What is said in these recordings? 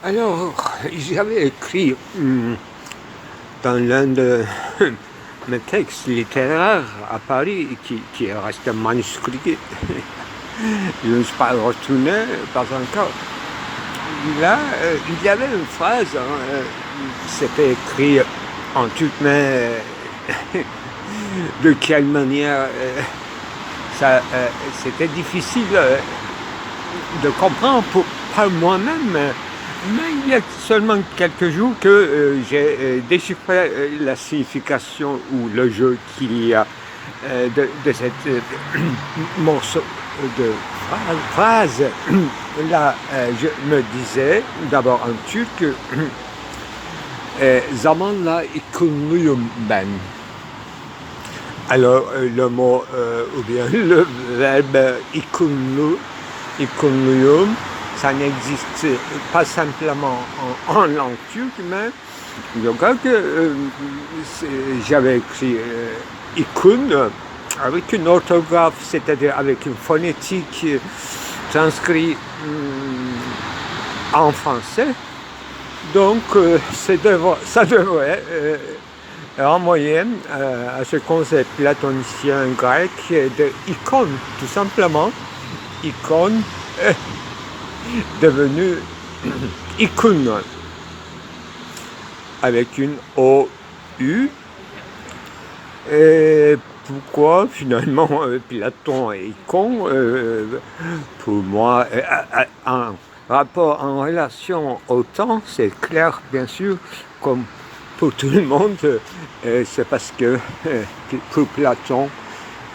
Alors, j'avais écrit dans l'un de mes textes littéraires à Paris, qui est resté un manuscrit, je ne suis pas retourné parce que là, il y avait une phrase, c'était écrit en turc, mais de quelle manière c'était difficile de comprendre par moi-même. Mais il y a seulement quelques jours que j'ai déchiffré la signification ou le jeu qu'il y a de cette morceau de phrase. Là, je me disais, d'abord en turc, zamanla ikunluyum ben. Alors, le mot, ou bien le verbe ikunluyum, ça n'existe pas simplement en langue turque, mais je crois que j'avais écrit ikun avec une orthographe, c'est-à-dire avec une phonétique transcrite en français. Donc, ça devrait renvoyer à ce concept platonicien grec de icône, tout simplement. Icône devenu icône avec une OU. Et pourquoi finalement Platon est icône pour moi, en rapport, en relation au temps, c'est clair bien sûr, comme pour tout le monde, c'est parce que pour Platon,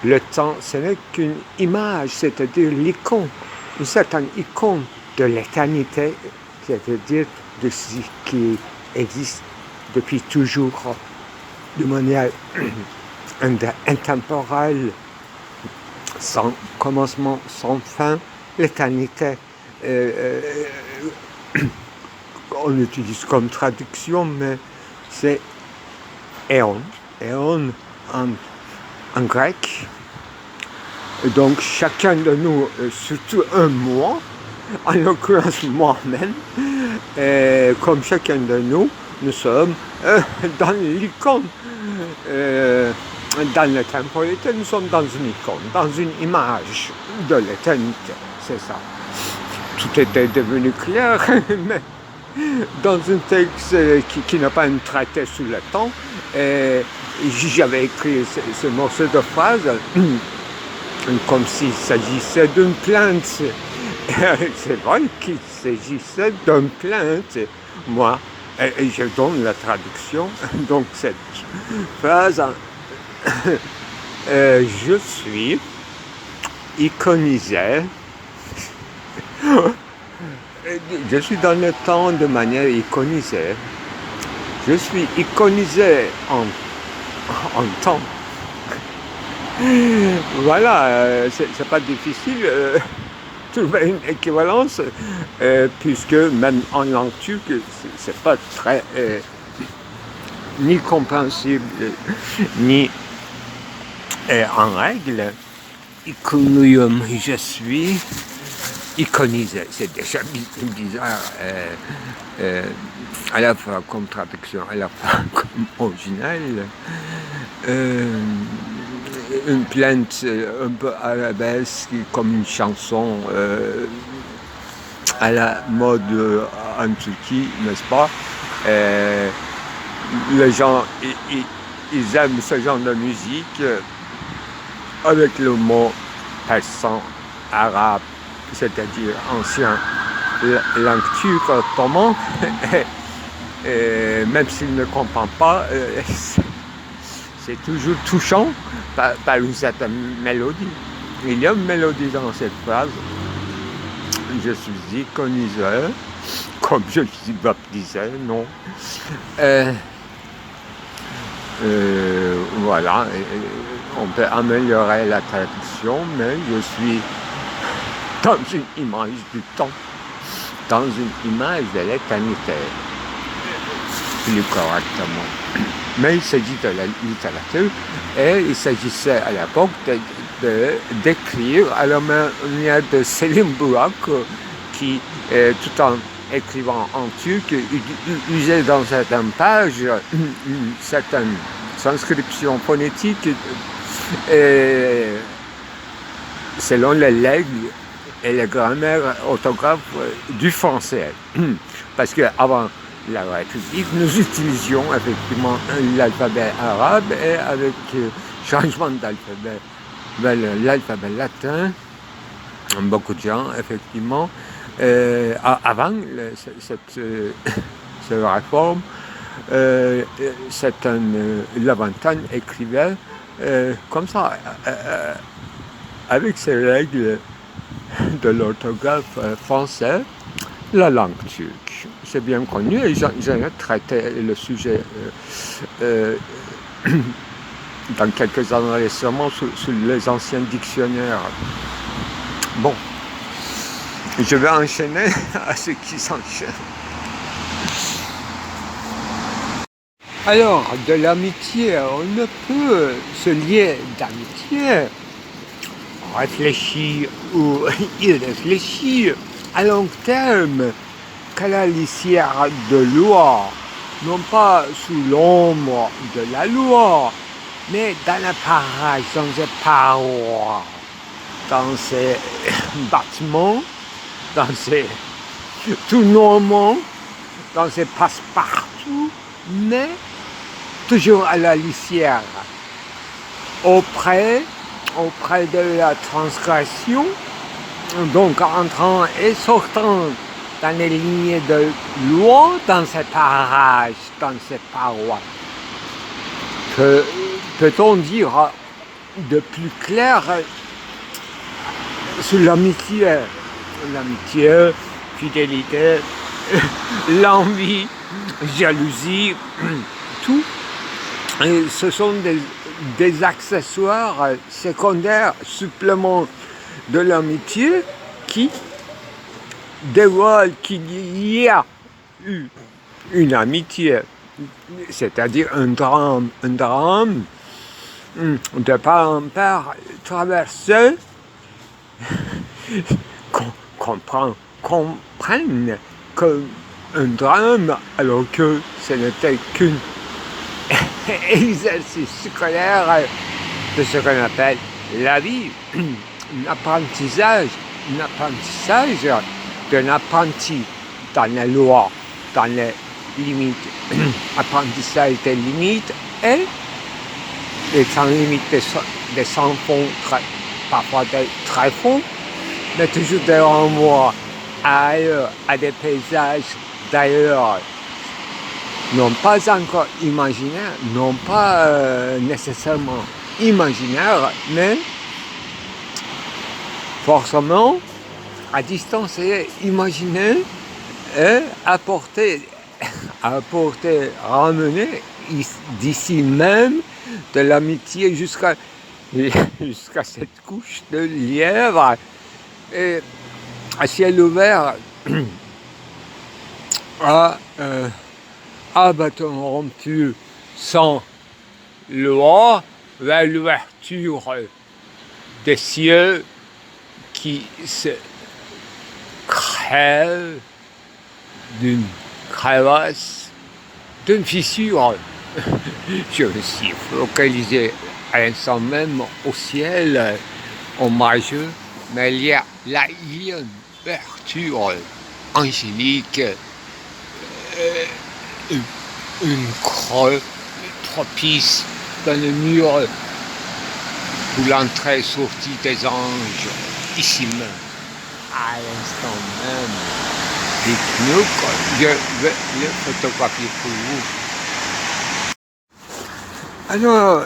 le temps, ce n'est qu'une image, c'est-à-dire l'icône, une certaine icône de l'éternité, c'est-à-dire de ce qui existe depuis toujours, de manière intemporelle, sans commencement, sans fin, l'éternité. On utilise comme traduction, mais c'est éon, éon en grec. Et donc chacun de nous, surtout un moi, en l'occurrence moi-même, comme chacun de nous, nous sommes dans l'icône. Dans la temporalité, nous sommes dans une icône, dans une image de l'éternité, c'est ça. Tout était devenu clair, mais dans un texte qui n'a pas une traité sur le temps, j'avais écrit ce morceau de phrase comme s'il s'agissait d'une plainte. C'est vrai qu'il s'agissait d'une plainte. Moi, je donne la traduction, donc cette phrase, je suis iconisé. Je suis dans le temps de manière iconisée. Je suis iconisé en temps. Voilà, c'est pas difficile de trouver une équivalence, puisque même en langue turque, c'est pas très ni compréhensible, ni en règle. Ikonuyum, je suis iconisé. C'est déjà bizarre, à la fois comme traduction, à la fois comme original. Une plainte un peu arabesque, comme une chanson à la mode en Turquie, n'est-ce pas? Les gens, ils aiment ce genre de musique avec le mot persan, arabe, c'est-à-dire ancien langue turque, ottoman, même s'il ne comprend pas, c'est toujours touchant par une certaine mélodie. Il y a une mélodie dans cette phrase. Je suis iconisé, comme je suis baptisé, non. Voilà, on peut améliorer la traduction, mais je suis dans une image du temps, dans une image de l'éternité, plus correctement. Mais il s'agit de la littérature et il s'agissait à l'époque d'écrire à la manière de Selim Burak qui, tout en écrivant en turc usait dans certaines pages une certaine transcription phonétique selon les règles et les grammaires orthographes du français. Parce qu'avant la République, nous utilisions effectivement l'alphabet arabe et avec changement d'alphabet vers l'alphabet latin, beaucoup de gens, effectivement, avant cette réforme, Lavantin écrivait comme ça, avec ses règles de l'orthographe français, la langue turque. C'est bien connu et j'ai traité le sujet dans quelques enregistrements sous les anciens dictionnaires. Bon, je vais enchaîner à ce qui s'enchaîne. Alors, de l'amitié, on ne peut se lier d'amitié, réfléchir ou y réfléchir à long terme qu'à la lisière de loi, non pas sous l'ombre de la loi, mais dans la parage, dans les parois, dans ces bâtiments, dans ces tournements, dans ces passe-partout, mais toujours à la lisière, auprès de la transgression, donc entrant et sortant dans les lignes de loi, dans ces parages, dans ces parois. Peut-on dire de plus clair sur l'amitié? L'amitié, fidélité, l'envie, jalousie, tout. Et ce sont des accessoires secondaires, suppléments de l'amitié qui dévoilent qu'il y a eu une amitié, c'est-à-dire un drame de part en part traversé, comprennent qu'un drame alors que ce n'était qu'un exercice scolaire de ce qu'on appelle la vie, un apprentissage d'un apprenti dans les lois, dans les limites, apprentissage des limites et sans limite des sans fond, parfois des très fonds, mais toujours des renvois à ailleurs, à des paysages d'ailleurs, non pas encore imaginaires, non pas nécessairement imaginaires, mais forcément à distance et imaginer et ramener d'ici même de l'amitié jusqu'à cette couche de lièvre et à ciel ouvert à bâton rompu sans loi vers l'ouverture des cieux qui se crèvent d'une crevasse, d'une fissure. Je me suis focalisé à l'instant même au ciel ombrageux, mais il y a une ouverture angélique, une creux propice dans le mur où l'entrée et sortie des anges, ici même, à l'instant même. Dites-nous que je vais le photographier pour vous. Alors,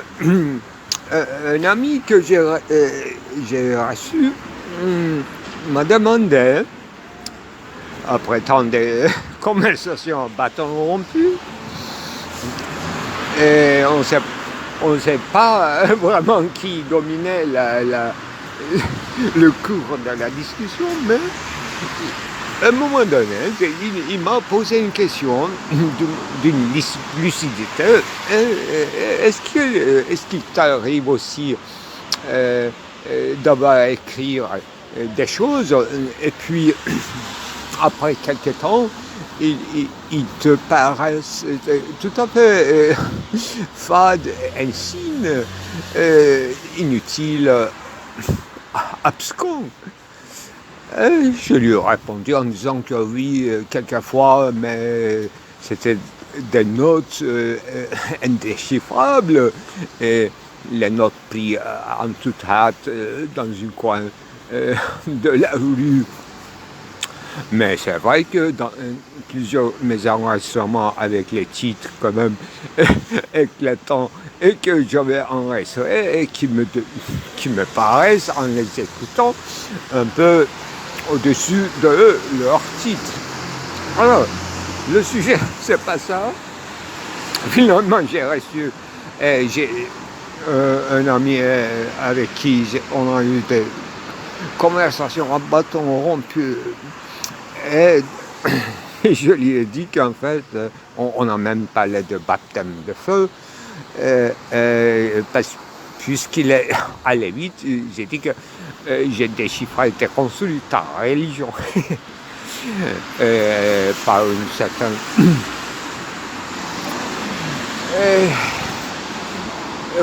un ami que j'ai reçu m'a demandé, après tant de conversations à bâton rompu, et on ne sait pas vraiment qui dominait le cours de la discussion, mais à un moment donné, il m'a posé une question d'une lucidité. Est-ce qu'il t'arrive aussi d'avoir écrit des choses et puis après quelques temps, ils te paraissent tout à fait fades, insignes, inutiles, abscons. Je lui ai répondu en disant que oui, quelquefois, mais c'était des notes indéchiffrables, et les notes prises en toute hâte dans un coin de la rue. Mais c'est vrai que dans plusieurs de mes enregistrements avec les titres quand même éclatants et que j'avais enregistrés et qui me paraissent en les écoutant un peu au-dessus de leur titre. Alors, le sujet, c'est pas ça. Finalement, j'ai reçu, j'ai un ami avec qui on a eu des conversations à bâton rompu. Et je lui ai dit qu'en fait, on a même parlé de baptême de feu, puisqu'il est allé vite, j'ai dit que j'ai déchiffré des consultes en religion par une certaine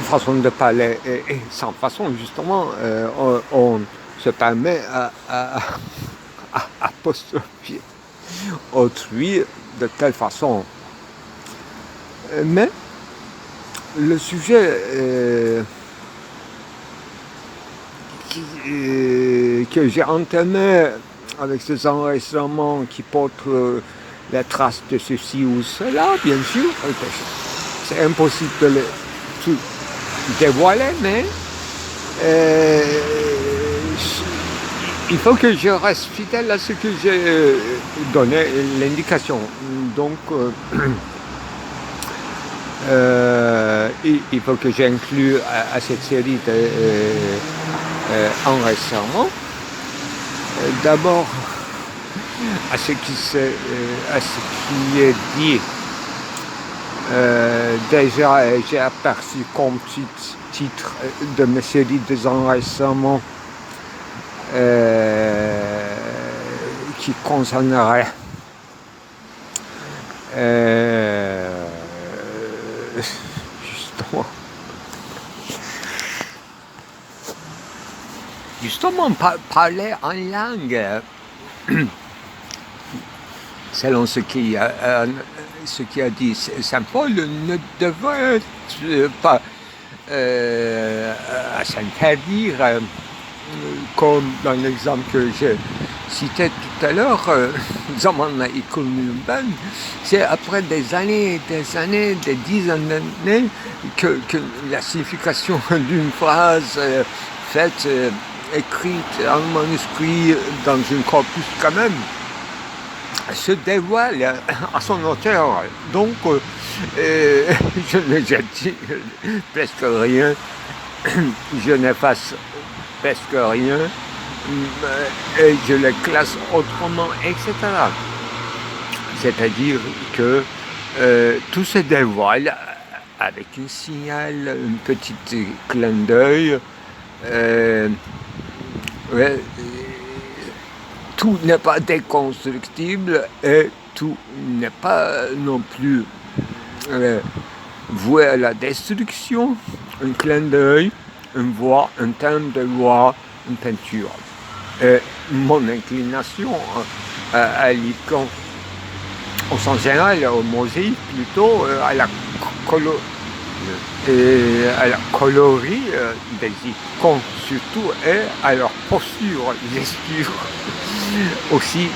façon de parler, et sans façon justement, on se permet à apostrophier autrui de telle façon. Mais le sujet que j'ai entamé avec ces enregistrements qui portent les traces de ceci ou cela, bien sûr, c'est impossible de les tout dévoiler, mais il faut que je reste fidèle à ce que j'ai donné l'indication. Donc, il faut que j'inclue à cette série d'enregistrements d'abord à ce qui est dit. Déjà, j'ai aperçu comme titre de mes séries d'enregistrements qui concernerait justement parler en langue selon ce qui a dit Saint Paul ne devrait pas s'interdire, comme dans l'exemple que j'ai cité tout à l'heure, Zaman Ikulmulban, c'est après des années, des dizaines d'années que la signification d'une phrase faite, écrite en manuscrit dans un corpus quand même, se dévoile à son auteur. Donc, je ne jette presque rien, je n'efface presque rien, et je les classe autrement, etc. C'est-à-dire que tout se dévoile avec un signal, un petit clin d'œil. Tout n'est pas déconstructible et tout n'est pas non plus voué à la destruction. Un clin d'œil, une voix, un thème de voix, une peinture. Et mon inclination à l'icône, au sens général, au mosaïque plutôt, à la coloris des icônes surtout, et à leur posture, gesture aussi,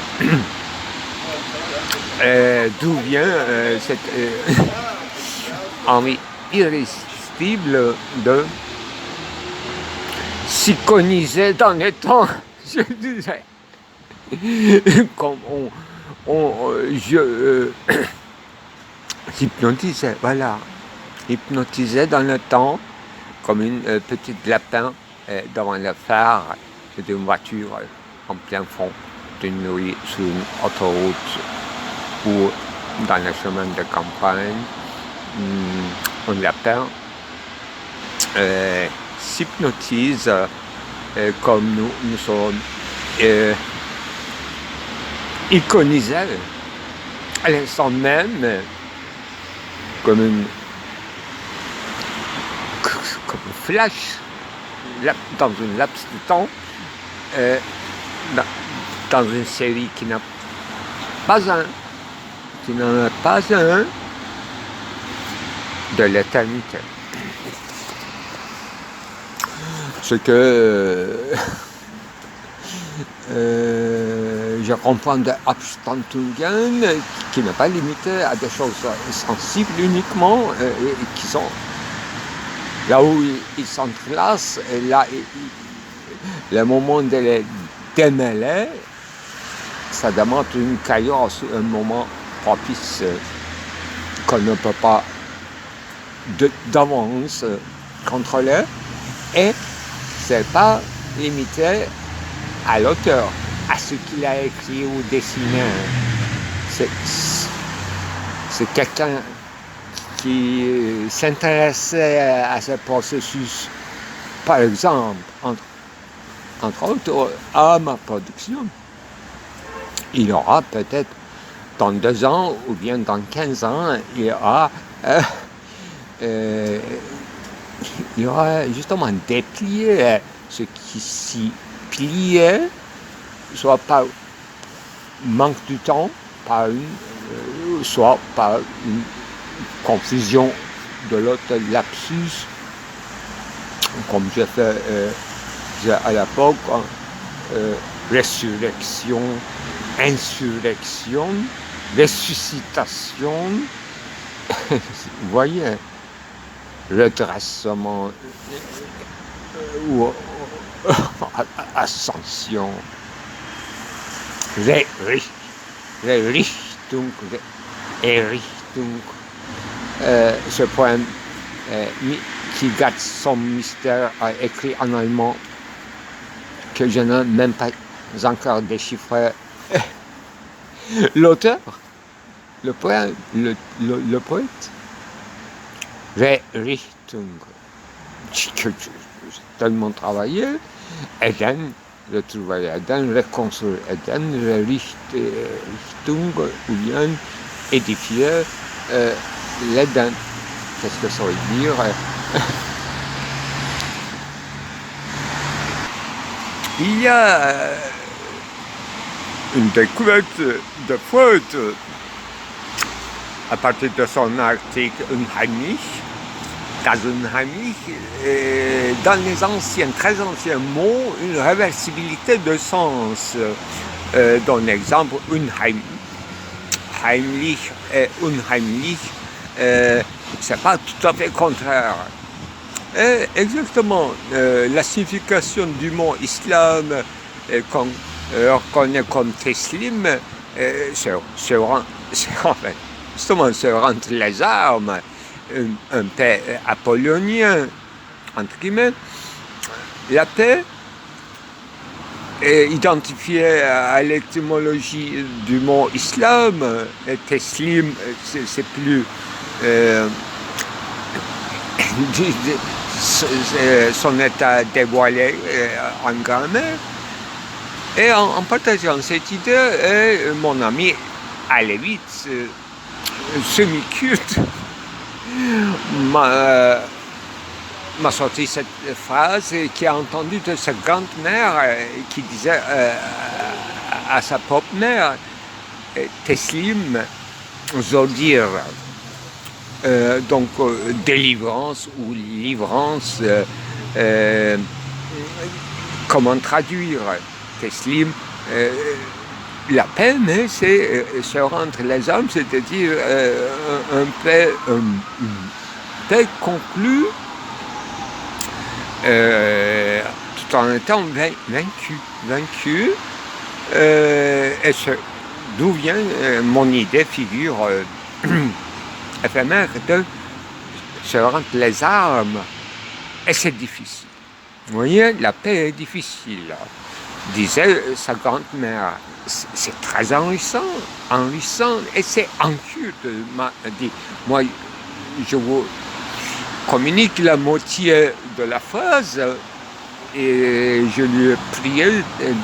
d'où vient cette envie irrésistible de s'iconiser dans les temps, je disais, comme je hypnotisais, voilà, hypnotisé dans le temps, comme une petite lapin devant le phare d'une voiture en plein fond d'une nuit sur une autoroute ou dans le chemin de campagne. Un lapin s'hypnotise comme nous sommes iconisait à l'instant même comme un flash dans un laps de temps, dans une série qui n'en a pas un de l'éternité. Ce que je comprends de Abstandungen, qui n'est pas limité à des choses sensibles uniquement, qui sont là où ils s'entrelacent, et là, le moment de les démêler, ça demande une chaos, un moment propice qu'on ne peut pas d'avance contrôler, et c'est pas limité à l'auteur, à ce qu'il a écrit ou dessiné. C'est quelqu'un qui s'intéressait à ce processus, par exemple, entre autres, à ma production. Il y aura peut-être dans 2 ans ou bien dans 15 ans, il y aura justement déplié ce qui s'y pliait, soit par manque du temps, soit par une confusion de l'autre lapsus, comme j'ai fait à l'époque, résurrection, insurrection, ressuscitation, vous voyez, redressement ou ascension, Errichtung, ce poème qui garde son mystère, écrit en allemand, que je n'ai même pas encore déchiffré. L'auteur, le poète, Errichtung, que j'ai tellement travaillé, Eden, retrouver Eden, reconstruire Eden, Errichtung, ou bien édifier l'Eden. Qu'est-ce que ça veut dire? Il y a une découverte de faute à partir de son article Unheimlich, dans les très anciens mots, une réversibilité de sens. Dans l'exemple heimlich et unheimlich, c'est pas tout à fait contraire. Et exactement, la signification du mot islam qu'on reconnaît comme teslim, c'est en fait justement se rendre les armes, un peu apollonien, entre guillemets. La paix est identifiée à l'étymologie du mot islam, et teslim, c'est plus son état dévoilé en grammaire. Et en partageant cette idée, mon ami Alevitz, semi-culte, m'a sorti cette phrase qu'il a entendue de sa grande-mère qui disait à sa propre mère, Teslim Zodir, donc délivrance ou livrance, comment traduire Teslim, la paix, mais c'est se rendre les âmes, c'est-à-dire un paix conclu, tout en étant vaincu, et d'où vient mon idée, figure éphémère, de se rendre les armes, et c'est difficile. Vous voyez, la paix est difficile, disait sa grand-mère. C'est très enrichissant, et c'est inculte, m'a dit. Moi, je vous communique la moitié de la phrase, et je lui ai prié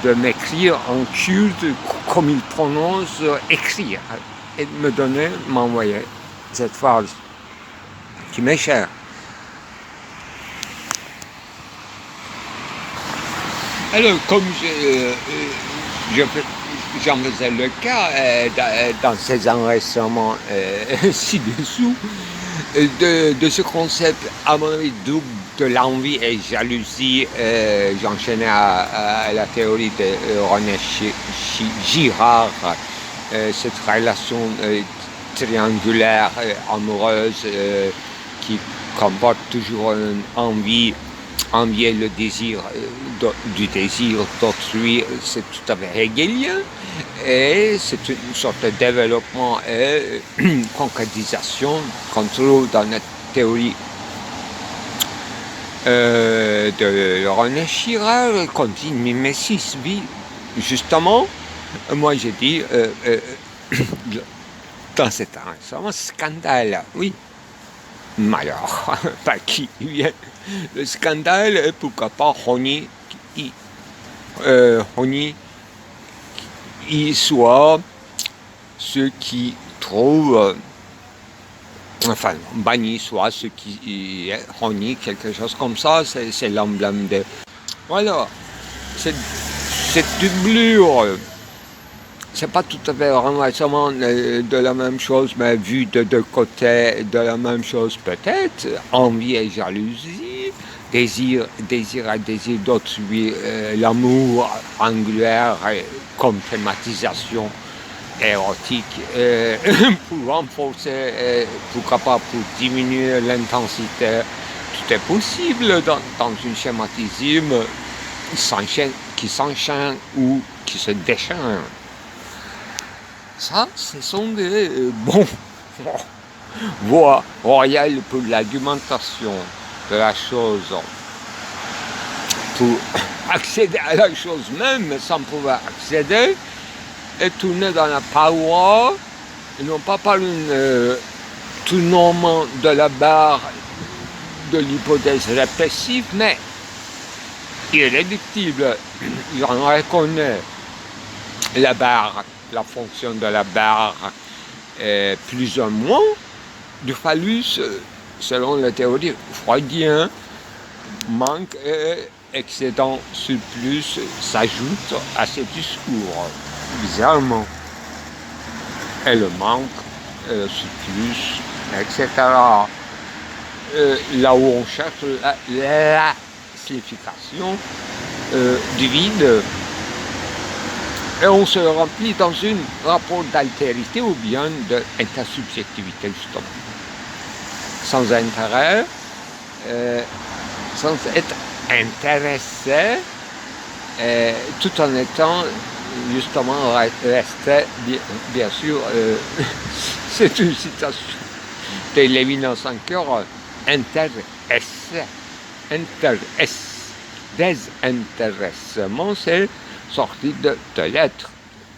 de m'écrire en kurde comme il prononce écrire et de m'envoyer cette phrase qui m'est chère. Alors, comme j'en faisais le cas dans ces enregistrements ci-dessous, de ce concept, à mon avis, double de l'envie et jalousie, j'enchaînais à la théorie de René Girard, cette relation triangulaire, amoureuse, qui comporte toujours une envie et le désir du désir d'autrui, c'est tout à fait hegelien, et c'est une sorte de développement et une concrétisation qu'on trouve dans la théorie de René Girard, qu'on dit mimesis vie. Justement, moi j'ai dit dans cet enregistrement, scandale, oui. Malheur, pas qui vient. Le scandale, pourquoi pas, Rony, il soit ceux qui trouvent, enfin, banni soit ceux qui, Rony, quelque chose comme ça, c'est l'emblème de. Voilà, cette doublure. C'est pas tout à fait renversement de la même chose, mais vu de deux côtés de la même chose peut-être, envie et jalousie, désir et désir d'autrui, l'amour angulaire comme thématisation érotique, pour renforcer, pourquoi pas pour diminuer l'intensité, tout est possible dans une schématisme qui s'enchaîne ou qui se déchaîne. Ça, ce sont des voies royales pour l'argumentation de la chose, pour accéder à la chose même sans pouvoir accéder, et tourner dans la paroi, et non pas par un tournement de la barre de l'hypothèse répressive, mais irréductible. J'en reconnais la barre. La fonction de la barre plus ou moins du phallus, selon la théorie freudienne, manque et excédent surplus s'ajoute à ce discours, bizarrement. Et le manque, le surplus, etc. Là où on cherche la signification du vide, et on se remplit dans un rapport d'altérité ou bien d'intersubjectivité, justement. Sans intérêt, sans être intéressé, tout en étant, justement, resté, bien sûr, c'est une citation de Lévinas-Anker, désintéressement, c'est sorti de l'être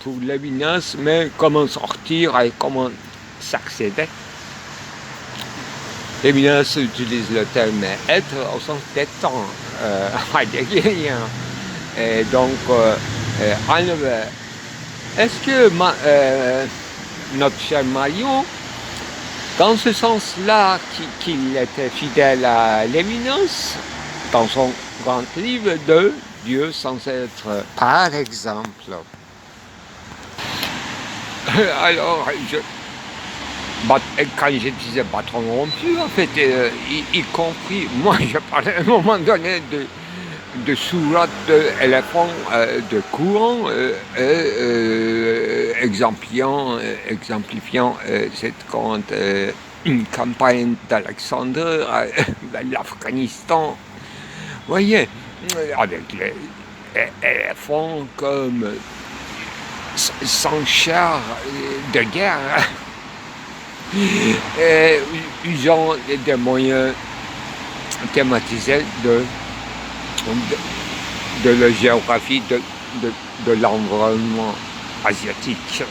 pour Lévinas, mais comment sortir et comment s'accéder. Lévinas utilise le terme être au sens d'étant, heideggerien. Et donc, enlever. Est-ce que notre cher Marion, dans ce sens-là, qu'il était fidèle à Lévinas, dans son grand livre de Dieu sans être, par exemple. Alors, quand je disais bâton rompu, en fait, y compris, moi je parlais à un moment donné de sourates d'éléphants de courant, exemplifiant cette grande campagne d'Alexandre vers l'Afghanistan. Vous voyez, avec les éléphants comme sans char de guerre, usant des moyens thématisés de la géographie de l'environnement asiatique.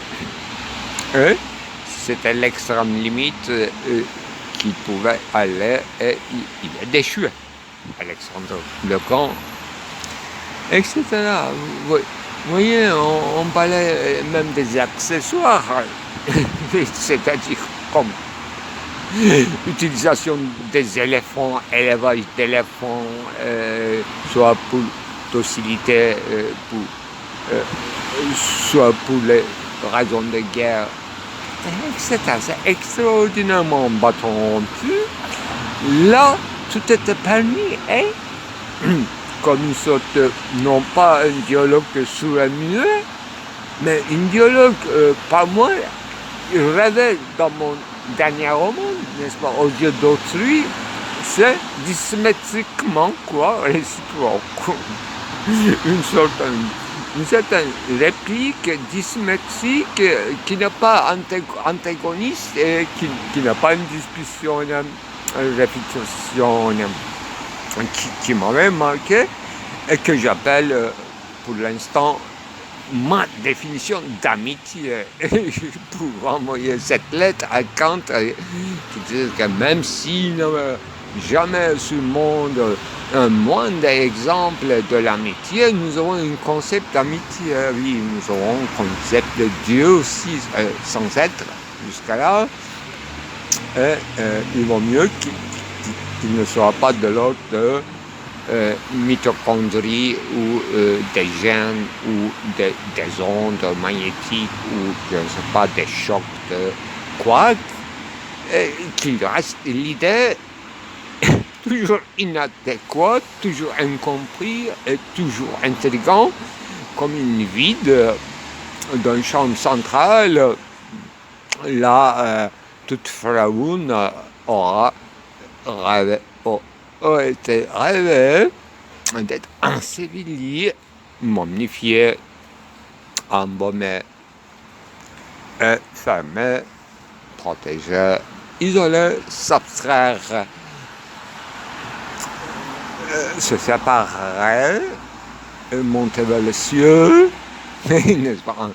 C'était l'extrême limite qu'il pouvait aller, et il a déchoué. Alexandre le Grand etc. Vous voyez, on parlait même des accessoires, c'est-à-dire comme utilisation des éléphants, élevage d'éléphants, soit pour docilité, soit pour les raisons de guerre, etc. C'est extraordinairement battu. Là, tout était permis, hein? Comme une sorte, non pas un dialogue sourd-muet, mais un dialogue, pas moi, il rêvait dans mon dernier roman, n'est-ce pas, aux yeux d'autrui, c'est dissymétriquement, quoi, réciproque. Une certaine réplique dissymétrique qui n'est pas antagoniste et qui n'a pas une discussion, une répétition qui m'avait marqué et que j'appelle pour l'instant ma définition d'amitié. Pour envoyer cette lettre à Kant qui dit que même s'il n'y a jamais sur le monde un moindre exemple de l'amitié, nous avons un concept d'amitié. Oui, nous avons un concept de Dieu aussi, sans être jusqu'à là. Et il vaut mieux qu'il ne soit pas de l'ordre de mitochondries ou des gènes ou des ondes magnétiques ou je ne sais pas, des chocs de quarks, qu'il reste l'idée toujours inadéquate, toujours incompris et toujours intelligent, comme une vide d'une chambre centrale. Là, toute Fraune aura été rêvé d'être enseveli, momifié, embaumé, et fermé, protégé, isolé, s'abstraire, se séparer, monter vers le ciel, n'est-ce pas,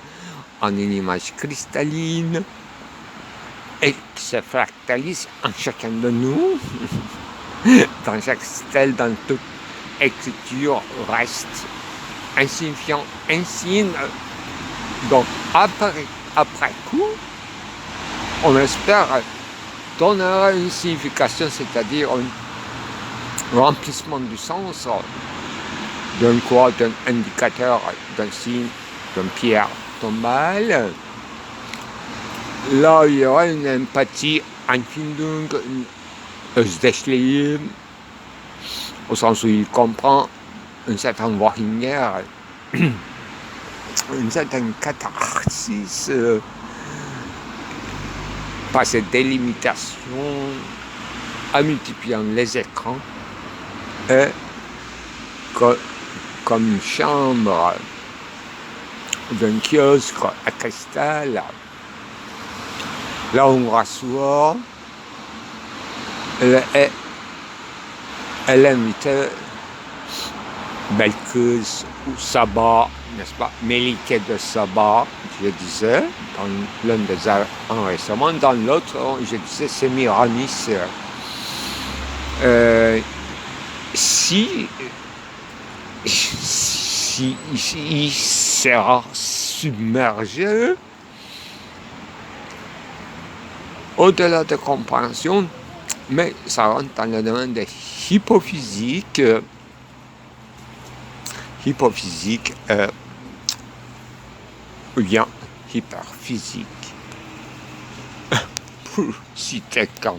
en une image cristalline, et qui se fractalise en chacun de nous, dans chaque stèle, dans toute écriture, reste insignifiant, insigne. Donc après coup, on espère donner une signification, c'est-à-dire un remplissement du sens d'un quoi, d'un indicateur, d'un signe, d'une pierre tombale. Là, il y aura une empathie, Empfindung, Özdeshliğim, au sens où il comprend une certaine voix-lumière, une certaine catharsis par cette délimitation en multipliant les écrans et comme une chambre d'un kiosque à cristal. Là, on rassoit, elle invitait Belkıs ou Saba, n'est-ce pas, Melike de Saba, je disais, dans l'un des enregistrements, dans l'autre, je disais Semiramis. Si il sera submergé, au-delà de compréhension, mais ça rentre dans le domaine de hypophysique ou bien hyperphysique, pour citer Kant.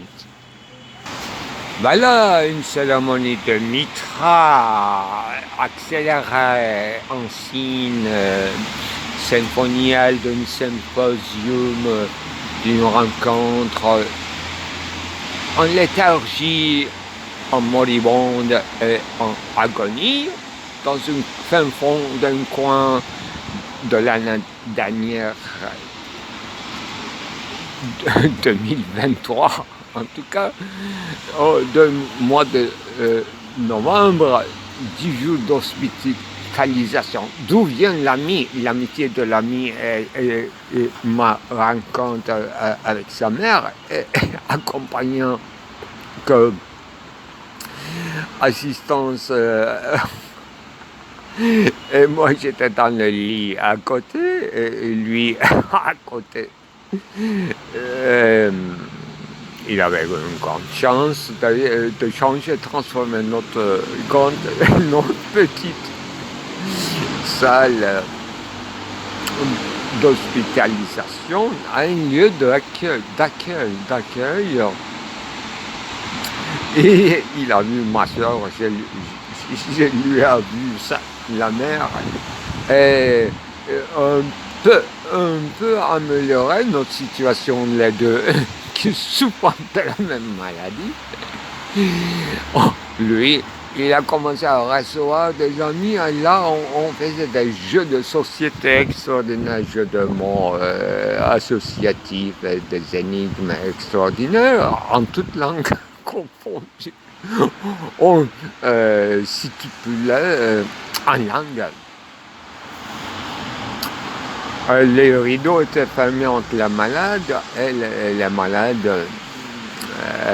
Voilà une cérémonie de mitra accélérée en signe symphonial d'un symposium, d'une rencontre en léthargie, en moribonde et en agonie, dans un fin fond d'un coin de l'année dernière, 2023, en tout cas, du mois de novembre, 10 jours d'hospitalisation. D'où vient l'amitié de l'ami et ma rencontre avec sa mère, accompagnant que assistance Et moi, j'étais dans le lit à côté, et lui à côté. Euh, il avait une grande chance de changer, de transformer notre grande, notre petite salle d'hospitalisation à un lieu d'accueil. Et il a vu ma soeur, je lui ai vu ça, la mère, et un peu amélioré notre situation, les deux, qui souffrent de la même maladie. Oh, lui, il a commencé à recevoir des amis, et là, on faisait des jeux de société extraordinaires, jeux de mots associatifs, des énigmes extraordinaires, en toute langue confondue. Si tu peux en langue. Les rideaux étaient fermés entre la malade et la malade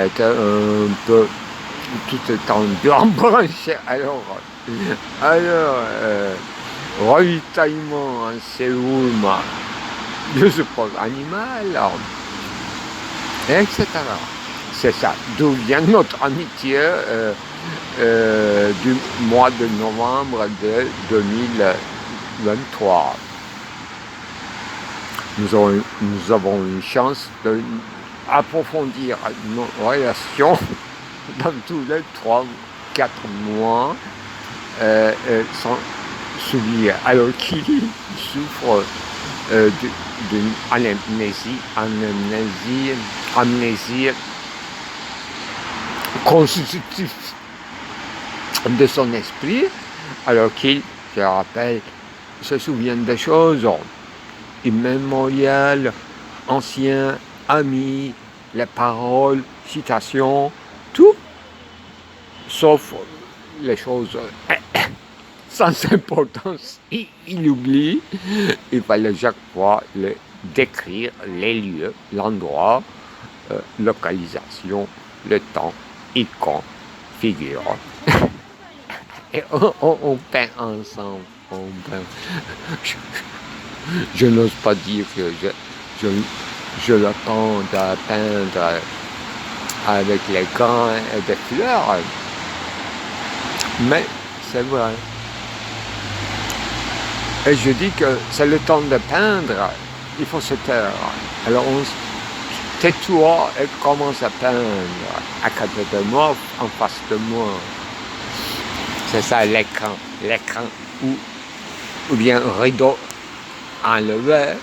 était un peu tout étendu, embranché. Alors ravitaillement en sérum, je suppose animal, etc. C'est ça, d'où vient notre amitié du mois de novembre de 2023. Nous avons une chance d'approfondir nos relations dans tous les 3-4 mois sans s'oublier. Alors qu'il souffre d'une amnésie constitutive de son esprit, alors qu'il, je rappelle, se souvient des choses immémoriales, anciens, amis, les paroles, citations, tout, sauf les choses sans importance. Il oublie, il fallait chaque fois décrire les lieux, l'endroit, localisation, le temps, icône, figure. Et on peint ensemble. Je n'ose pas dire que je le tente à peindre avec les gants et des fleurs, mais c'est vrai. Et je dis que c'est le temps de peindre, il faut se taire. Alors tais-toi et commence à peindre à côté de moi, en face de moi. C'est ça l'écran ou bien rideau enlevé.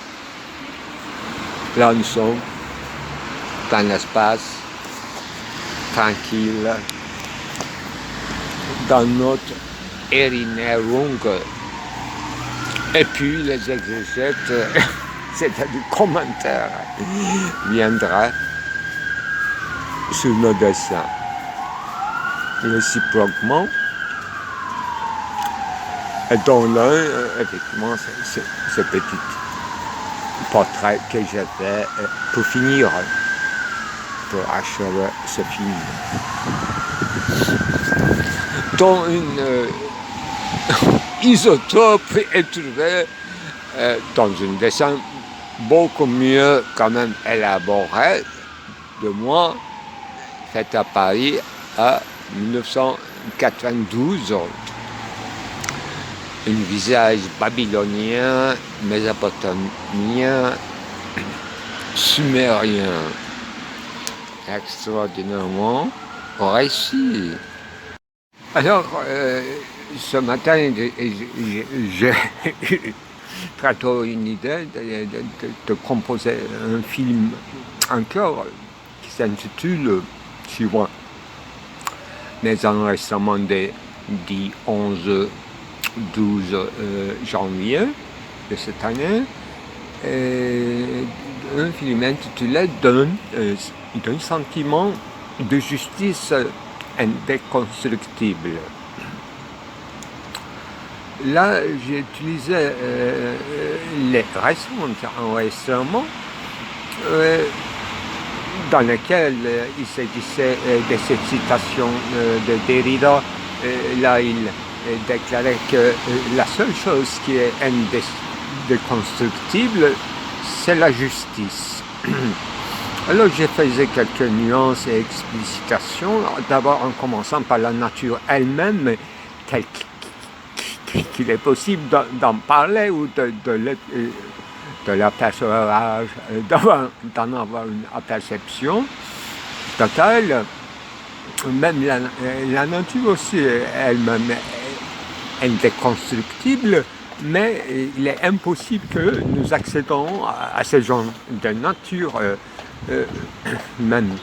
Là nous sommes dans l'espace, tranquille, dans notre Erinnerung. Et puis les exégètes, c'est-à-dire commentaires, viendra sur nos dessins. Réciproquement. Et dans l'un, effectivement, ce petit portrait que j'ai fait pour finir, pour achever ce film. Dont une isotope est trouvée dans un dessin beaucoup mieux quand même élaboré de moi, fait à Paris en 1992. Un visage babylonien, mésopotamien, sumérien, extraordinairement réussi. Alors, ce matin, j'ai très tôt une idée de composer un film encore qui s'intitule, suivant mes enregistrements du 11-12 janvier de cette année, un film intitulé d'un sentiment de justice indéconstructible. Là, j'ai utilisé les récents enregistrements dans lesquels il s'agissait de cette citation de Derrida. Là, il déclarait que la seule chose qui est indéconstructible, c'est la justice. Alors je faisais quelques nuances et explicitations, d'abord en commençant par la nature elle-même, telle qu'il est possible d'en parler ou de l'apercevoir, d'en avoir une perception totale. Même la nature aussi elle-même est indéconstructible, mais il est impossible que nous accédons à ce genre de nature, même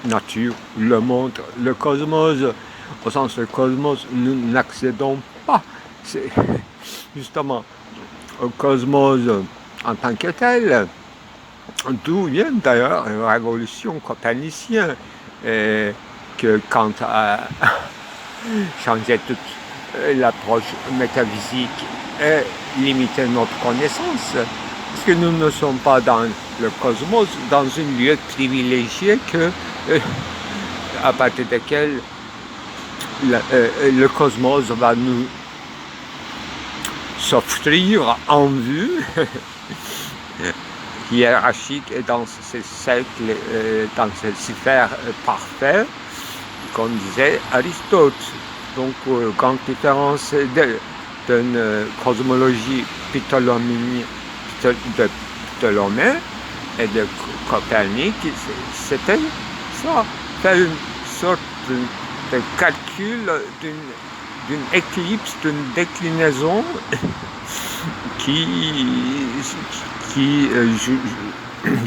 nature, le monde, le cosmos, au sens du cosmos, nous n'accédons pas. C'est justement au cosmos en tant que tel, d'où vient d'ailleurs la révolution copernicienne, que Kant a changé toute l'approche métaphysique et limité notre connaissance, parce que nous ne sommes pas dans le cosmos, dans un lieu privilégié à partir duquel le cosmos va nous s'offrir en vue hiérarchique et dans ces cercles, dans ces sphères parfaits, comme disait Aristote. Donc, grande différence d'une cosmologie ptoléméenne et de Copernic, c'était ça, faire une sorte de calcul d'une éclipse, d'une déclinaison qui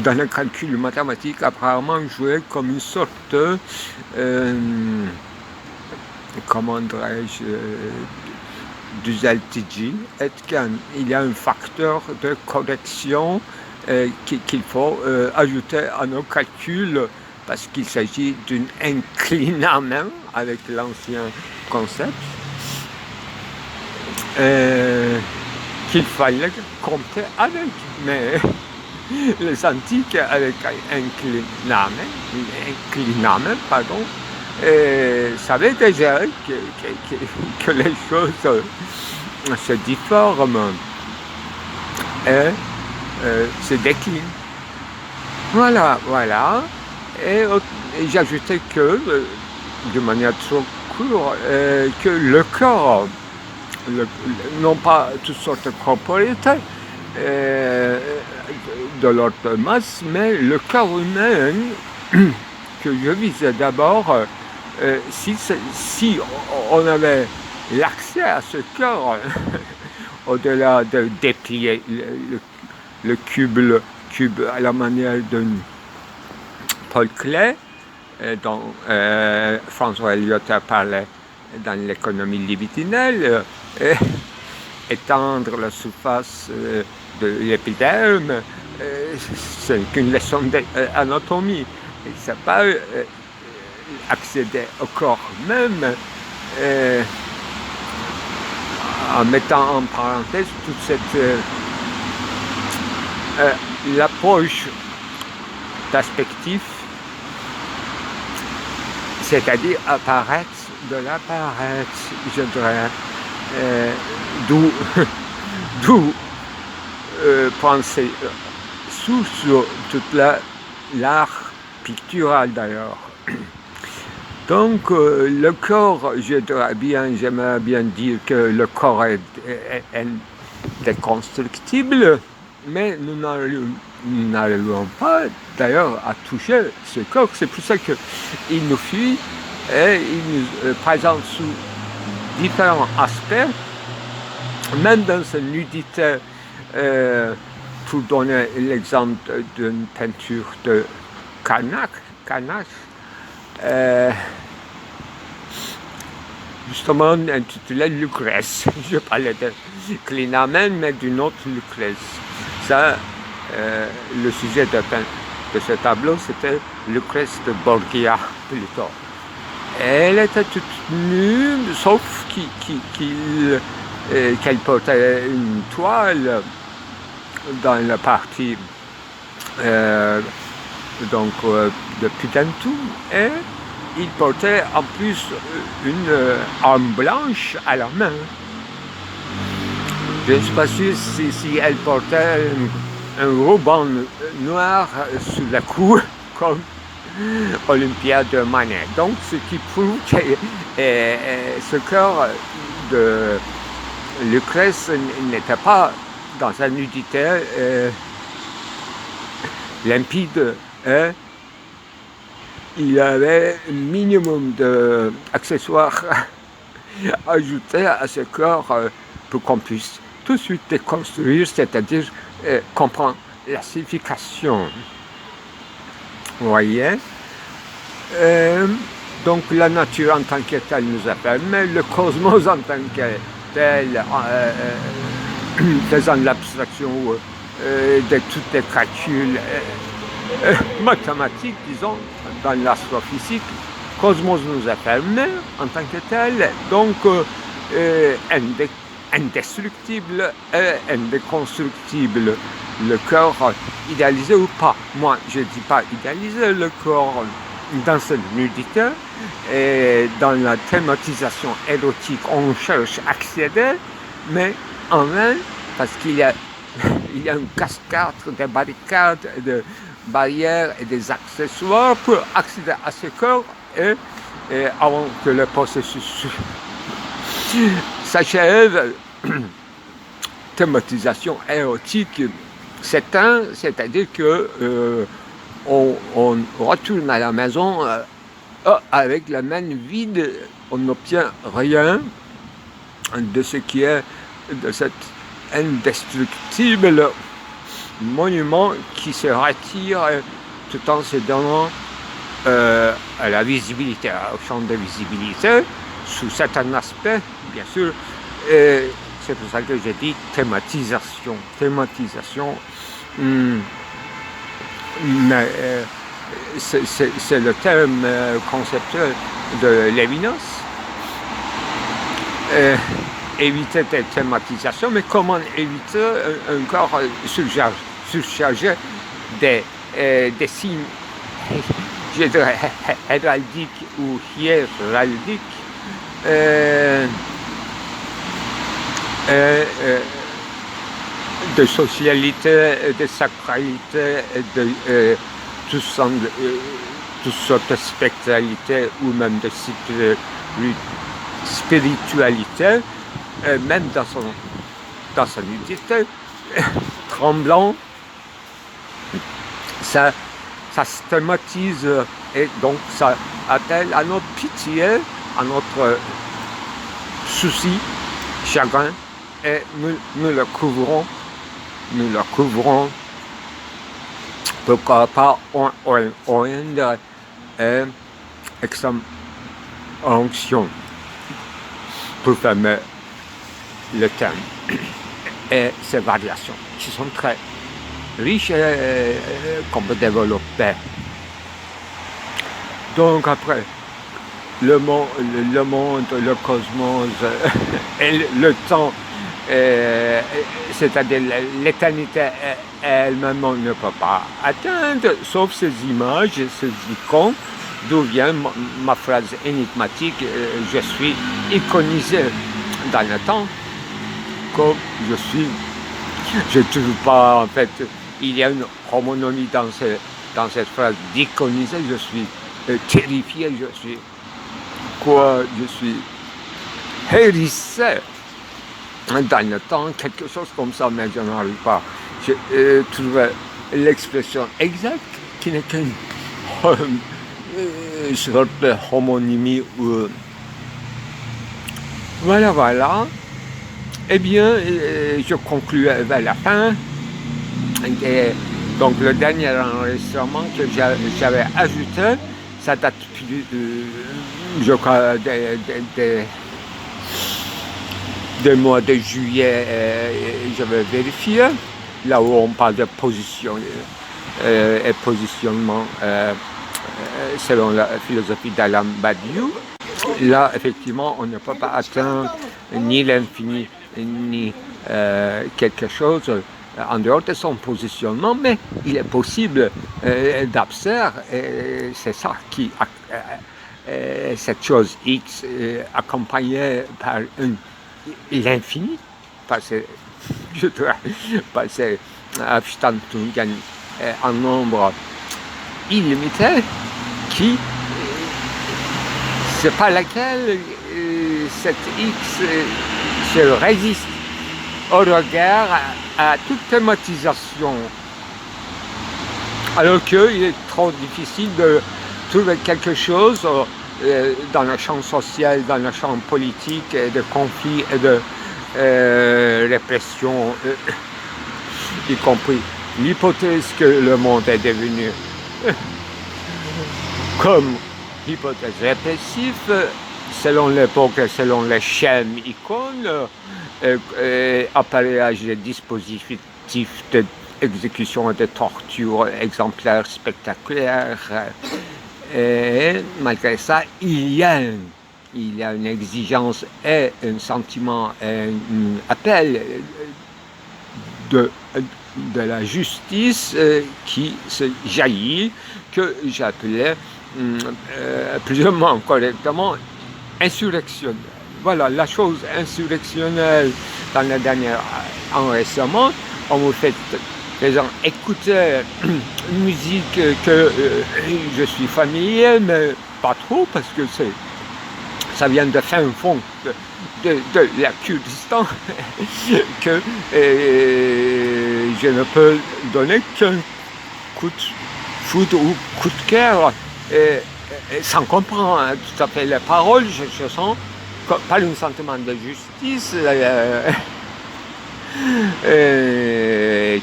dans le calcul mathématique, apparemment jouait comme une sorte de, comment dirais-je, du ZTG. Il y a un facteur de correction qu'il faut ajouter à nos calculs, parce qu'il s'agit d'un inclinament avec l'ancien concept. Qu'il fallait compter avec, mais les antiques avec inclinament, savaient déjà que les choses se déforment et se déclinent. Voilà. Et j'ajoutais que, de manière trop courte, que le corps, non pas toutes sortes de propriétés de l'ordre masse, mais le corps humain que je visais d'abord, si on avait l'accès à ce corps, au-delà de déplier le cube à la manière de Paul Klee, dont François Eliot a parlé dans l'économie libidinelle, étendre la surface de l'épiderme, c'est qu'une leçon d'anatomie. Ça ne pas accéder au corps même en mettant en parenthèse toute cette l'approche perspective, c'est-à-dire apparaître de l'apparaître, je dirais, d'où penser sur toute l'art pictural d'ailleurs. Donc le corps, j'aimerais bien dire que le corps est déconstructible, mais nous n'arrivons pas d'ailleurs à toucher ce corps. C'est pour ça qu'il nous fuit et il nous présente sous différents aspects, même dans sa nudité. Pour donner l'exemple d'une peinture de Carnac, justement intitulée Lucrèce. Je parlais de Clinamen, mais d'une autre Lucrèce. Ça, le sujet de ce tableau, c'était Lucrèce de Borgia, plutôt. Elle était toute nue, sauf qu'elle portait une toile dans la partie de Pudentum, et il portait en plus une arme blanche à la main. Je ne suis pas sûr si elle portait un ruban noir sous le cou, comme Olympia de Manet. Donc, ce qui prouve que ce cœur de Lucrèce n'était pas dans sa nudité limpide. Il avait un minimum d'accessoires ajoutés à ce corps pour qu'on puisse tout de suite déconstruire, c'est-à-dire comprendre la signification. Vous voyez? Donc la nature en tant que telle nous appelle, mais le cosmos en tant que tel, faisant l'abstraction de toutes les calculs mathématiques, disons, dans l'astrophysique, cosmos nous appelle, mais en tant que tel, donc indestructible et indéconstructible. Le corps idéalisé ou pas. Moi, je ne dis pas idéaliser le corps dans cette nudité, et dans la thématisation érotique, on cherche à accéder, mais en vain, parce qu'il y a une cascade de barricades, de barrières et des accessoires pour accéder à ce corps, et avant que le processus s'achève, thématisation érotique s'éteint, c'est-à-dire que on retourne à la maison avec la main vide, on n'obtient rien de ce qui est de cet indestructible monument qui se retire tout en se donnant à la visibilité, au champ de visibilité, sous certains aspects, bien sûr. C'est pour ça que j'ai dit thématisation. Thématisation, mais c'est le terme conceptuel de Lévinas. Éviter des thématisations, mais comment éviter un corps surchargé des signes, je dirais, héraldiques ou hiéraldiques, de socialité, de sacralité, de toutes sortes de spectralité ou même de spiritualité, même dans sa nudité, tremblant, ça se thématise et donc ça appelle à notre pitié, à notre souci, chagrin, et nous le couvrons, pourquoi pas de onction pour fermer le thème et ses variations qui sont très riches et qu'on peut développer. Donc après, le monde, le cosmos et le temps, c'est-à-dire l'éternité elle-même, on ne peut pas atteindre, sauf ces images, ces icônes, d'où vient ma phrase énigmatique, je suis iconisé dans le temps, comme je suis. Je ne trouve pas, en fait, il y a une homonymie dans cette phrase d'iconiser, je suis terrifié, je suis hérissé dans le temps, quelque chose comme ça, mais je n'arrive pas. Je trouve l'expression exacte qui n'est qu'une sorte de homonymie. Voilà. Eh bien, je conclue vers la fin. Et donc, le dernier enregistrement que j'avais ajouté, ça date plus, je crois, des mois de juillet, je vais vérifier, là où on parle de position et positionnement selon la philosophie d'Alain Badiou. Là, effectivement, on ne peut pas atteindre ni l'infini, ni quelque chose en dehors de son positionnement, mais il est possible d'observer, et c'est ça qui cette chose X accompagnée par l'infini, parce que je dois passer à Abstandungen en nombre illimité, qui c'est pas laquelle cette X se résiste au regard à toute thématisation, alors qu'il est trop difficile de trouver quelque chose dans le champ social, dans le champ politique, de conflit et de répression, y compris l'hypothèse que le monde est devenu comme hypothèse répressive, selon l'époque, selon les schèmes icônes, appareillage des dispositifs d'exécution et de torture exemplaires, spectaculaires. Et malgré ça, il y a une exigence et un sentiment, et un appel de la justice qui se jaillit, que j'appelais plus ou moins correctement insurrectionnelle. Voilà, la chose insurrectionnelle dans le dernier enregistrement, on vous fait les gens écouter une musique que je suis familier, mais pas trop, parce que ça vient de fin fond de la Kurdistan, que je ne peux donner qu'un coup de foudre ou coup de cœur, sans comprendre tout à fait les paroles. Je sens pas un sentiment de justice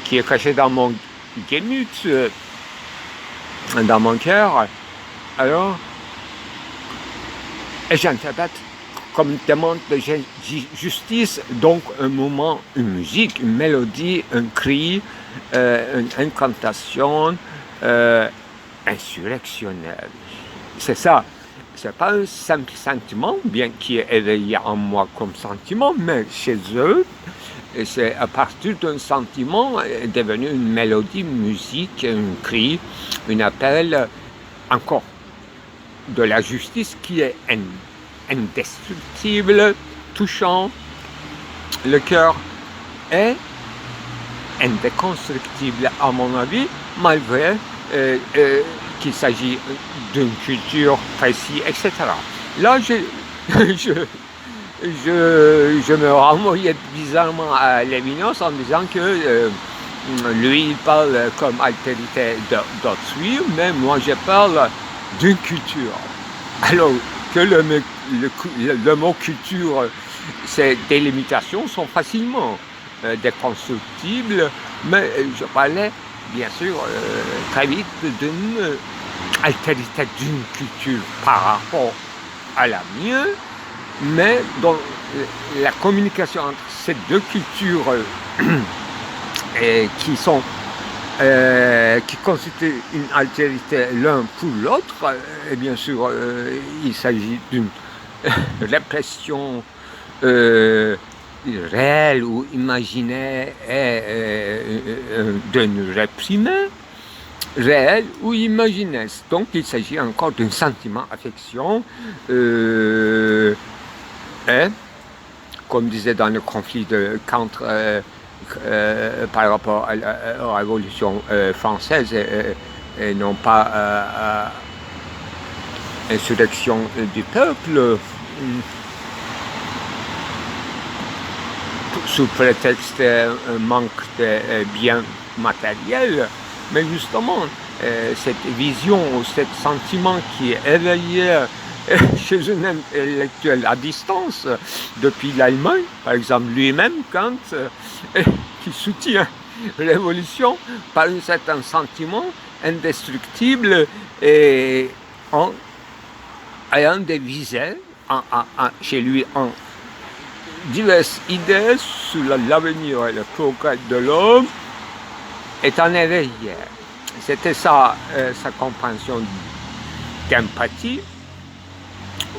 qui est caché dans mon Gemüt, dans mon cœur. Alors, j'interprète comme une demande de justice, donc un moment, une musique, une mélodie, un cri, une incantation insurrectionnelle. C'est ça. C'est pas un simple sentiment, bien qu'il est éveillé en moi comme sentiment, mais chez eux, c'est à partir d'un sentiment devenu une mélodie, une musique, un cri, un appel, encore de la justice qui est indestructible, touchant le cœur, et indéconstructible à mon avis, malgré qu'il s'agit d'une culture précise, etc. Là, je me renvoyais bizarrement à Lévinas en disant que lui, il parle comme altérité d'autrui, mais moi, je parle d'une culture. Alors que le mot culture, ces délimitations sont facilement déconstructibles, mais je parlais, bien sûr, très vite d'une altérité d'une culture par rapport à la mienne, mais dans la communication entre ces deux cultures qui constituent une altérité l'un pour l'autre, et bien sûr il s'agit d'une répression réelle ou imaginaire et d'une réprimée réelle ou imaginaire. Donc il s'agit encore d'un sentiment, affection, et comme disait dans le conflit de contre par rapport à la Révolution française et non pas à insurrection du peuple, sous prétexte un manque de biens matériels, mais justement cette vision, ce sentiment qui est éveillé chez un intellectuel à distance depuis l'Allemagne, par exemple lui-même, Kant, qui soutient la révolution par un certain sentiment indestructible et en ayant des visées chez lui en diverses idées sur l'avenir et le progrès de l'homme étant éveillé. C'était ça, sa compréhension d'empathie,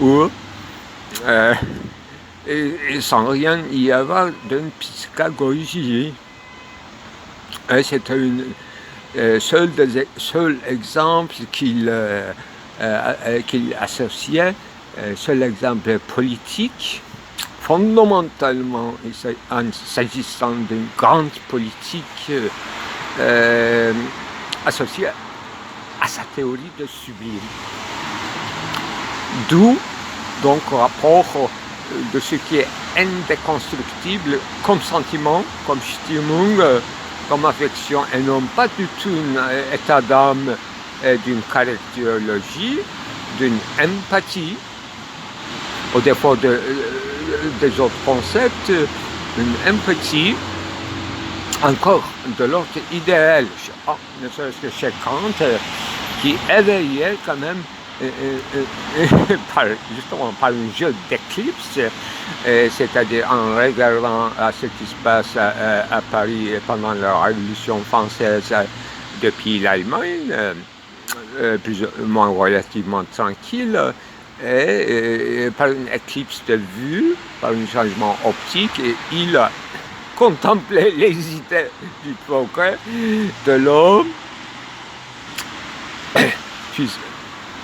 ou et sans rien y avoir d'une psychagogie. C'était un seul exemple qu'il qu'il associait sur l'exemple politique. Fondamentalement, en s'agissant d'une grande politique associée à sa théorie de sublime. D'où donc rapport de ce qui est indéconstructible comme sentiment, comme Stimmung, comme affection, et non pas du tout un état d'âme d'une caractérologie, d'une empathie, au défaut des autres concepts, une empathie encore de l'ordre idéal, ne serait-ce que chez Kant, qui éveillait quand même justement par un jeu d'éclipse, c'est-à-dire en regardant à ce qui se passe à Paris pendant la Révolution française depuis l'Allemagne, plus ou moins relativement tranquille, et par une éclipse de vue, par un changement optique, et il contemplait les idées du progrès de l'homme,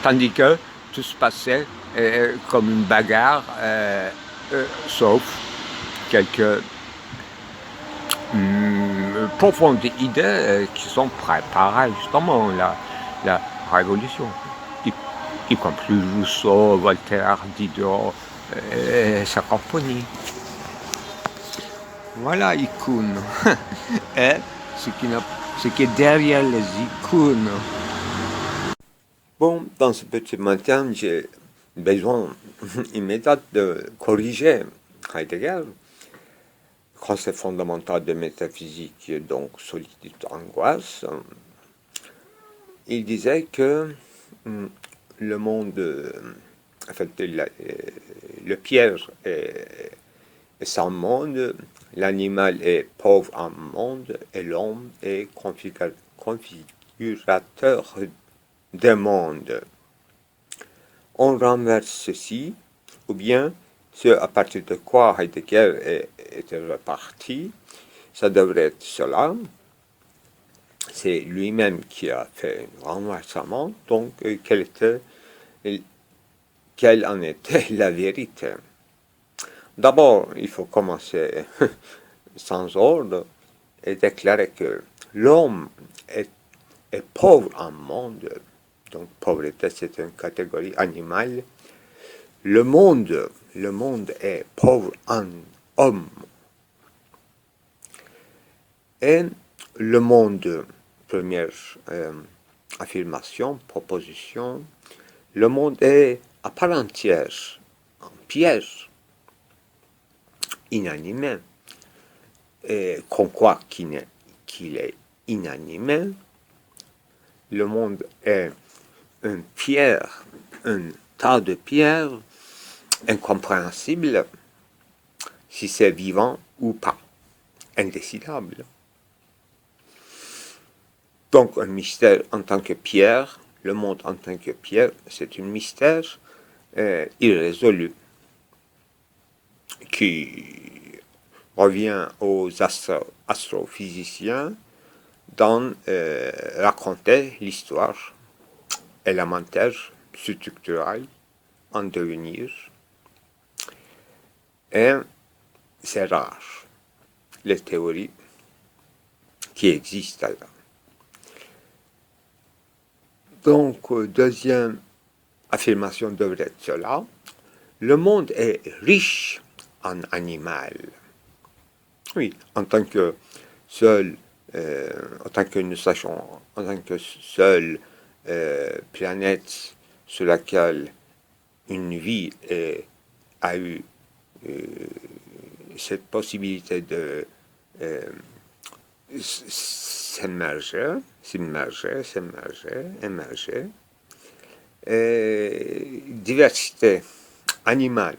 tandis que tout se passait comme une bagarre, sauf quelques profondes idées qui sont préparées justement la révolution, y compris Rousseau, Voltaire, Diderot et sa compagnie. Voilà icône. Et ce qui est derrière les icônes. Bon, dans ce petit matin, j'ai besoin immédiat de corriger Heidegger, concept fondamental de métaphysique, donc solitude, angoisse. Il disait que le monde, en fait, le pierre est sans monde, l'animal est pauvre en monde et l'homme est configurateur des mondes. On renverse ceci, ou bien ce à partir de quoi Heidegger était reparti, ça devrait être cela. C'est lui-même qui a fait un renversement, donc quelle en était la vérité. D'abord, il faut commencer sans ordre et déclarer que l'homme est pauvre en monde. Donc, pauvreté, c'est une catégorie animale. Le monde est pauvre en homme. Et le monde, première affirmation, proposition, le monde est à part entière, en pierre, inanimé. Et qu'on croit qu'il est inanimé, le monde est une pierre, un tas de pierres incompréhensible si c'est vivant ou pas, indécidable. Donc un mystère en tant que pierre, le monde en tant que pierre, c'est un mystère irrésolu qui revient aux astrophysiciens d'en raconter l'histoire élémentaire, structurelle, en devenir. Et c'est rare, les théories qui existent là. Donc, deuxième affirmation devrait être cela. Le monde est riche en animal. Oui, en tant que seul, en tant que nous sachons, en tant que seule planète sur laquelle une vie a eu cette possibilité de s'émerger, émerger. Diversité animale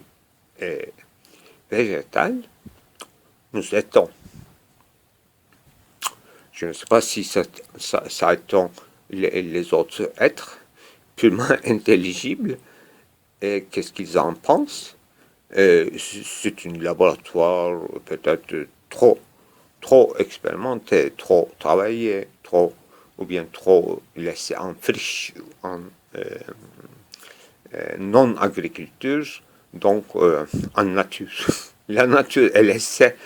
et végétale, nous étons. Je ne sais pas si ça étend les autres êtres purement intelligibles et qu'est-ce qu'ils en pensent. C'est un laboratoire peut-être trop expérimenté, trop travaillé, ou bien trop laissé en friche, en non-agriculture, donc en nature. La nature, elle est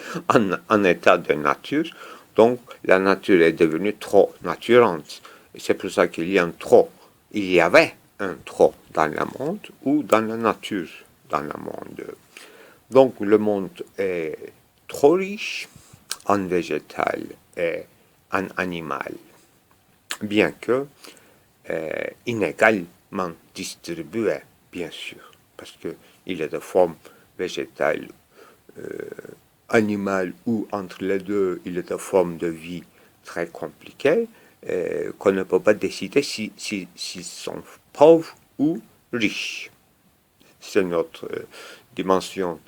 en état de nature, donc la nature est devenue trop naturante. Et c'est pour ça qu'il y a un trop. Il y avait un trop dans le monde ou dans la nature dans le monde. Donc le monde est trop riche en végétal et en animal, bien que inégalement distribué, bien sûr, parce qu'il est de forme végétale, animale, ou entre les deux, il est de forme de vie très compliquée, qu'on ne peut pas décider s'ils sont pauvres ou riches. C'est notre dimension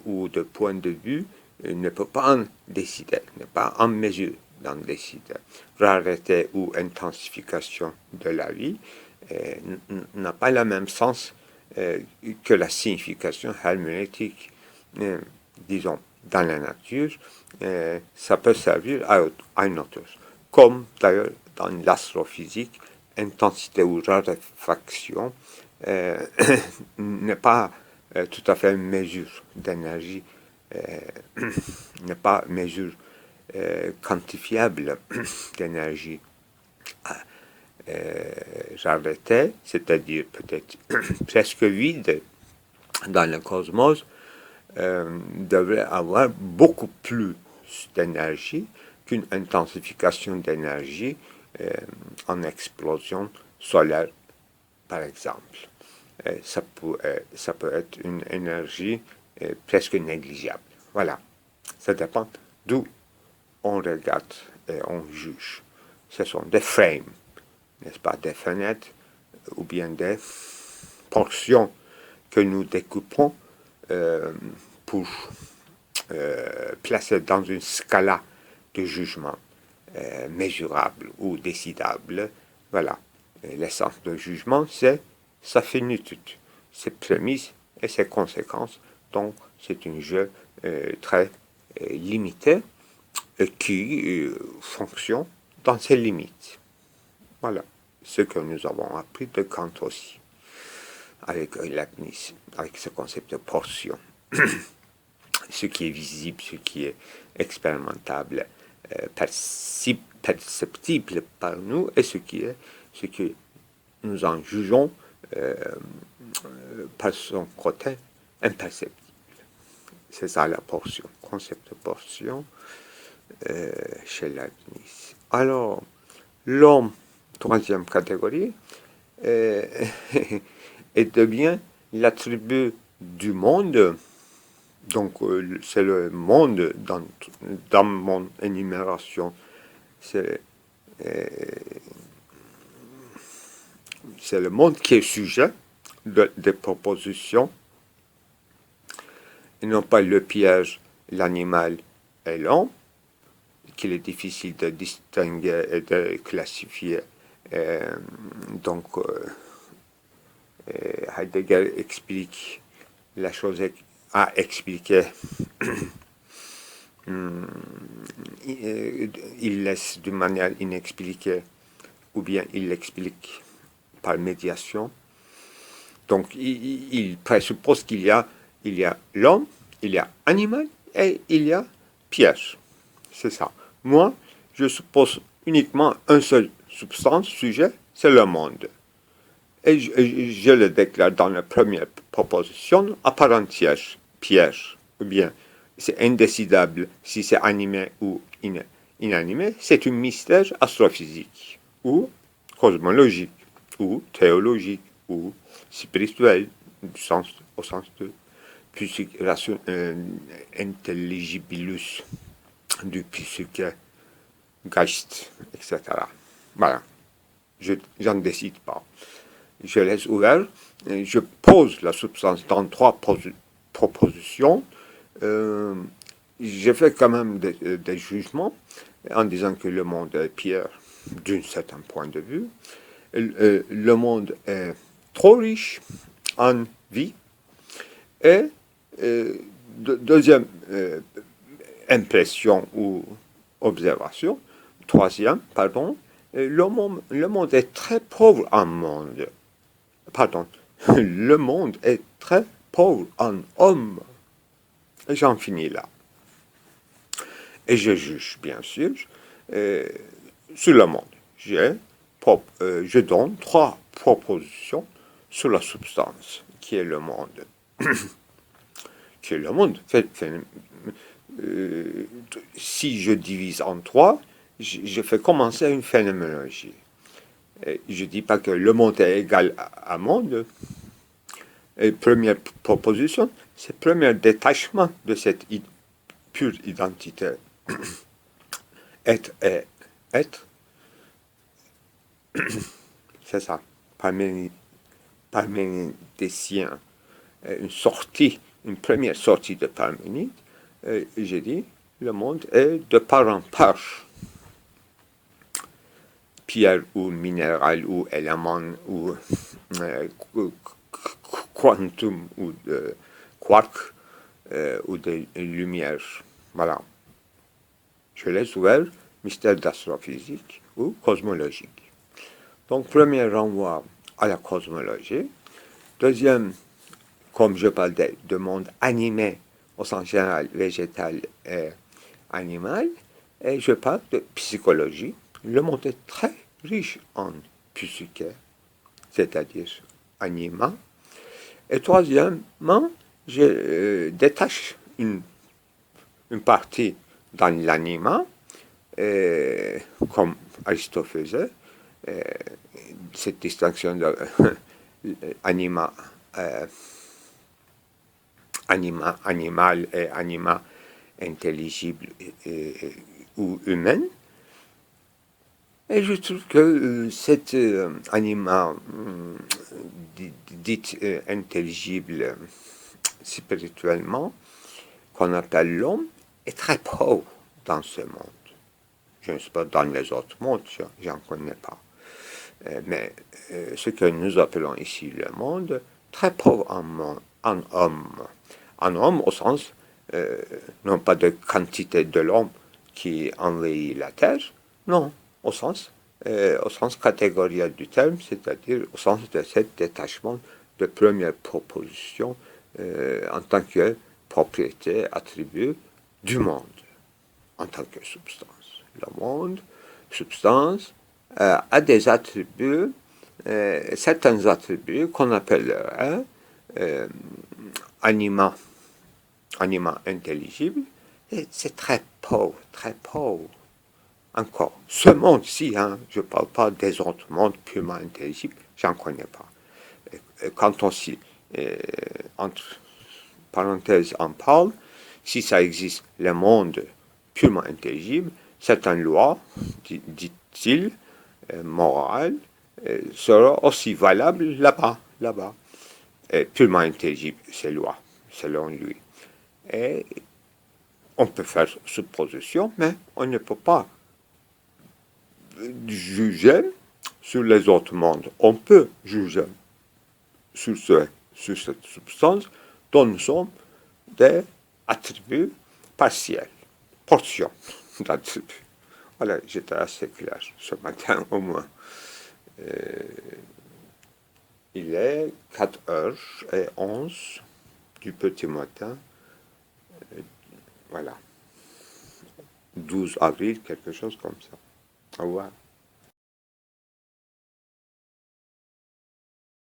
ou de point de vue ne peut pas en décider, n'est pas en mesure d'en décider. Rareté ou intensification de la vie n'a pas le même sens que la signification herméneutique. Disons, dans la nature, ça peut servir à une autre chose. Comme d'ailleurs dans l'astrophysique, intensité ou raréfaction n'est pas tout à fait une mesure d'énergie, n'est pas une mesure quantifiable d'énergie. Rareté, c'est-à-dire peut-être presque vide dans le cosmos, devrait avoir beaucoup plus d'énergie qu'une intensification d'énergie en explosion solaire, par exemple. Ça peut être une énergie presque négligeable. Voilà. Ça dépend d'où on regarde et on juge. Ce sont des frames, n'est-ce pas, des fenêtres ou bien des portions que nous découpons pour placer dans une scala de jugement mesurable ou décidable. Voilà. L'essence de jugement, c'est sa finitude, ses prémices et ses conséquences. Donc, c'est un jeu très limité qui fonctionne dans ses limites. Voilà. Ce que nous avons appris de Kant aussi, avec Leibniz, avec ce concept de portion. Ce qui est visible, ce qui est expérimentable, perceptible par nous, et ce que nous en jugeons par son côté imperceptible. C'est ça la portion, concept de portion chez Leibniz. Alors, l'homme, troisième catégorie, et devient l'attribut du monde. Donc, c'est le monde dans mon énumération. C'est le monde qui est sujet des propositions, et non pas le piège, l'animal et l'homme, qu'il est difficile de distinguer et de classifier. Donc, Heidegger explique la chose à expliquer. Il laisse d'une manière inexpliquée, ou bien il l'explique par médiation. Donc, il présuppose qu'il y a l'homme, il y a animal et il y a piège. C'est ça. Moi, je suppose uniquement un seul substance, sujet, c'est le monde. Et je le déclare dans la première proposition à part entière, piège. Ou bien, c'est indécidable si c'est animé ou inanimé. C'est un mystère astrophysique, ou cosmologique, ou théologique, ou spirituel, au sens de intelligibilus, du psyché, Geist, etc. Voilà. Je n'en décide pas. Je laisse ouvert. Je pose la substance dans trois propositions. Je fais quand même des jugements en disant que le monde est pierre d'un certain point de vue. Le monde est trop riche en vie. Et deuxième impression ou observation, troisième, pardon, Le monde est très pauvre en monde. Pardon. Le monde est très pauvre en hommes. Et j'en finis là. Et je juge, bien sûr, sur le monde. Je donne 3 propositions sur la substance, qui est le monde. Qui est le monde. Si je divise en 3, je fais commencer une phénoménologie. Je ne dis pas que le monde est égal à monde. Et première proposition, c'est le premier détachement de cette pure identité. Être et être, c'est ça. Parménidien, une première sortie de Parménide, j'ai dit, le monde est de part en part. Pierre ou minéral ou élément ou quantum ou de quark ou de lumière. Voilà. Je laisse ouvert mystère d'astrophysique ou cosmologique. Donc, premier renvoi à la cosmologie. Deuxième, comme je parlais de monde animé au sens général, végétal et animal, et je parle de psychologie. Le monde est très riche en psyché, c'est-à-dire anima. Et troisièmement, je détache une partie dans l'anima, comme Aristote faisait, cette distinction de anima, animal et anima intelligible ou humaine. Et je trouve que cette anima dite intelligible spirituellement, qu'on appelle l'homme, est très pauvre dans ce monde. Je ne sais pas dans les autres mondes, j'en connais pas. Mais ce que nous appelons ici le monde, très pauvre en homme. En homme au sens, non pas de quantité de l'homme qui envahit la terre, non, au sens catégoriel du terme, c'est-à-dire au sens de cet détachement de première proposition en tant que propriété, attribut du monde, en tant que substance. Le monde, substance, a des attributs, certains attributs qu'on appellerait anima intelligible, et c'est très pauvre, très pauvre. Encore, ce monde-ci, je ne parle pas des autres mondes purement intelligibles, j'en connais pas. Quand on entre parenthèses en parle, si ça existe, le monde purement intelligible, certaines lois, dit-il, morales, sera aussi valable là-bas. Purement intelligible, ces lois, selon lui. Et on peut faire supposition, mais on ne peut pas juger sur les autres mondes. On peut juger sur cette substance dont nous sommes des attributs partiels, portions d'attributs. Voilà, j'étais assez clair ce matin au moins. Il est 4h11 du petit matin. Voilà. 12 avril, quelque chose comme ça. Au revoir.